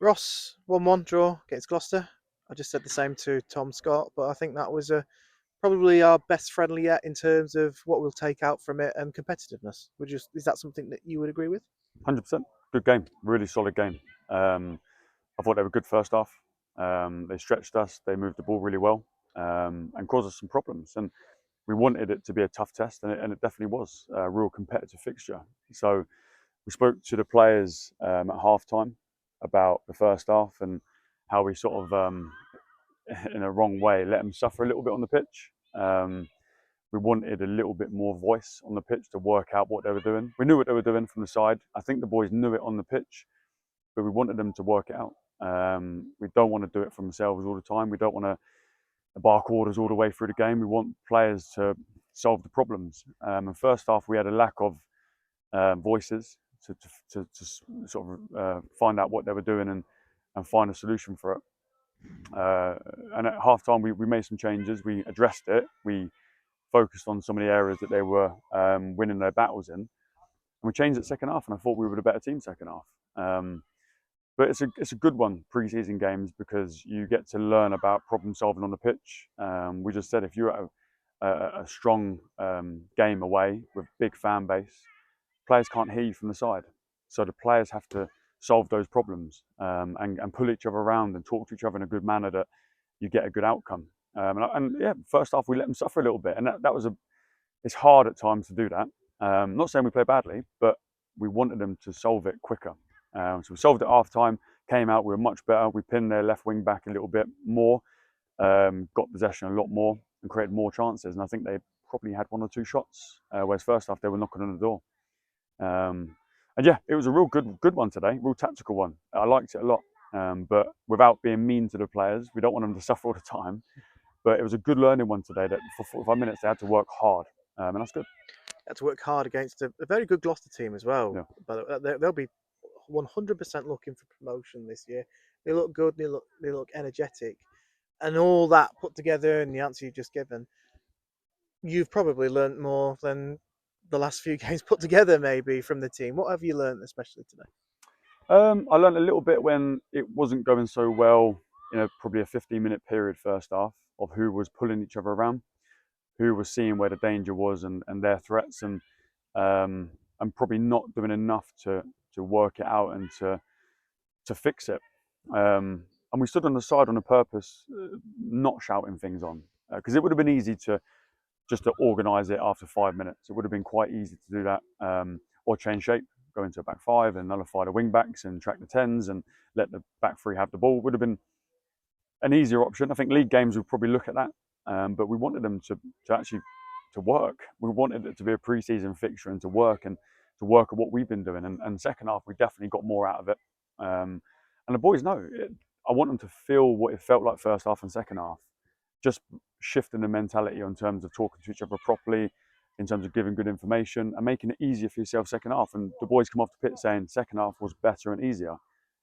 Ross, 1-1 draw against Gloucester. I just said the same to Tom Scott, but I think that was probably our best friendly yet in terms of what we'll take out from it and competitiveness. Is that something that you would agree with? 100%. Good game. Really solid game. I thought they were good first half. They stretched us. They moved the ball really well and caused us some problems. And we wanted it to be a tough test, and it definitely was a real competitive fixture. So we spoke to the players at half time about the first half and how we sort of, in a wrong way, let them suffer a little bit on the pitch. We wanted a little bit more voice on the pitch to work out what they were doing. We knew what they were doing from the side. I think the boys knew it on the pitch, but we wanted them to work it out. We don't want to do it for themselves all the time. We don't want to bark orders all the way through the game. We want players to solve the problems. And first half, we had a lack of voices to sort of find out what they were doing and find a solution for it. And at half time, we made some changes. We addressed it. We focused on some of the areas that they were winning their battles in. And we changed it second half, and I thought we were the better team second half. But it's a good one, pre-season games, because you get to learn about problem solving on the pitch. We just said if you're at a strong game away with big fan base, players can't hear you from the side. So the players have to solve those problems and pull each other around and talk to each other in a good manner that you get a good outcome. And first half we let them suffer a little bit, and it's hard at times to do that. Not saying we play badly, but we wanted them to solve it quicker. So we solved it half time, came out, we were much better. We pinned their left wing back a little bit more, got possession a lot more and created more chances. And I think they probably had one or two shots, whereas first half they were knocking on the door. And yeah, it was a real good one today, real tactical one. I liked it a lot, but without being mean to the players. We don't want them to suffer all the time. But it was a good learning one today that for 45 minutes they had to work hard, and that's good. Had to work hard against a very good Gloucester team as well. Yeah. But they'll be 100% looking for promotion this year. They look good. They look energetic, and all that put together, and the answer you've just given, you've probably learnt more than the last few games put together, maybe from the team. What have you learnt, especially today? I learned a little bit when it wasn't going so well in probably a 15-minute period first half of who was pulling each other around, who was seeing where the danger was and their threats, and probably not doing enough to work it out and to fix it. And we stood on the side on a purpose, not shouting things on, because it would have been easy to just to organise it after 5 minutes. It would have been quite easy to do that, or change shape, go into a back five and nullify the wing backs and track the tens and let the back three have the ball. It would have been an easier option. I think league games would probably look at that, but we wanted them to actually to work. We wanted it to be a pre-season fixture and to work at what we've been doing. And second half, we definitely got more out of it. And the boys know it. I want them to feel what it felt like first half and second half. Just shifting the mentality in terms of talking to each other properly, in terms of giving good information and making it easier for yourself second half. And the boys come off the pitch saying second half was better and easier.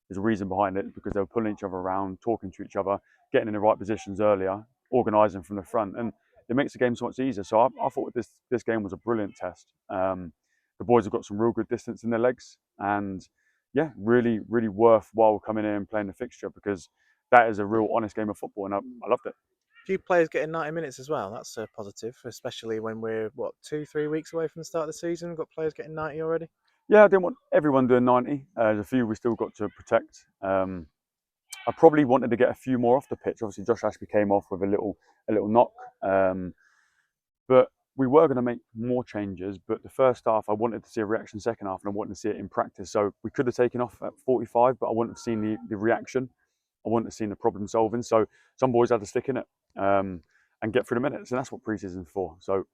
There's a reason behind it, because they were pulling each other around, talking to each other, getting in the right positions earlier, organising from the front, and it makes the game so much easier. So I thought this game was a brilliant test. The boys have got some real good distance in their legs, and yeah, really, really worthwhile coming in and playing the fixture, because that is a real honest game of football, and I loved it. Few players getting 90 minutes as well. That's a positive, especially when we're 2-3 weeks away from the start of the season. We've got players getting 90 already. Yeah, I didn't want everyone doing 90. There's a few we still got to protect. I probably wanted to get a few more off the pitch. Obviously, Josh Ashby came off with a little knock, but we were going to make more changes. But the first half, I wanted to see a reaction. Second half, and I wanted to see it in practice. So we could have taken off at 45, but I wouldn't have seen the reaction. I wouldn't have seen the problem solving. So some boys had to stick in it and get through the minutes, and that's what pre-season's for. So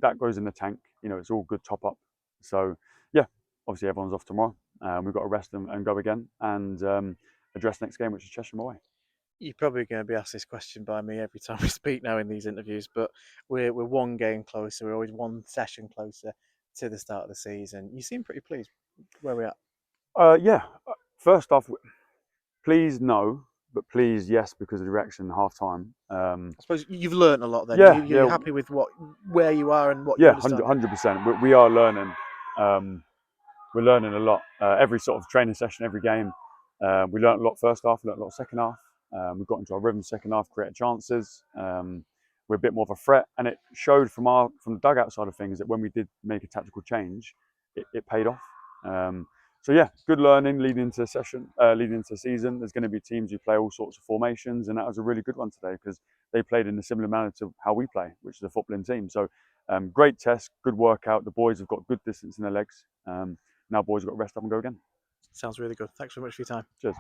that goes in the tank. It's all good top up. So yeah, obviously everyone's off tomorrow. We've got to rest them and go again and address next game, which is Cheshire away. You're probably going to be asked this question by me every time we speak now in these interviews, but we're one game closer. We're always one session closer to the start of the season. You seem pretty pleased where we're at. Yeah. First off, please no, but please yes, because of the reaction half time. I suppose you've learned a lot then. Yeah, You're happy with where you are and what. Yeah, 100%. We are learning. We're learning a lot. Every sort of training session, every game, We learned a lot first half, learned a lot second half. We got into our rhythm second half, created chances. We're a bit more of a threat, and it showed from the dugout side of things that when we did make a tactical change, it paid off. So yeah, good learning leading into the season. There's going to be teams who play all sorts of formations, and that was a really good one today because they played in a similar manner to how we play, which is a footballing team. So great test, good workout. The boys have got good distance in their legs. Now boys have got to rest up and go again. Sounds really good. Thanks very much for your time. Cheers.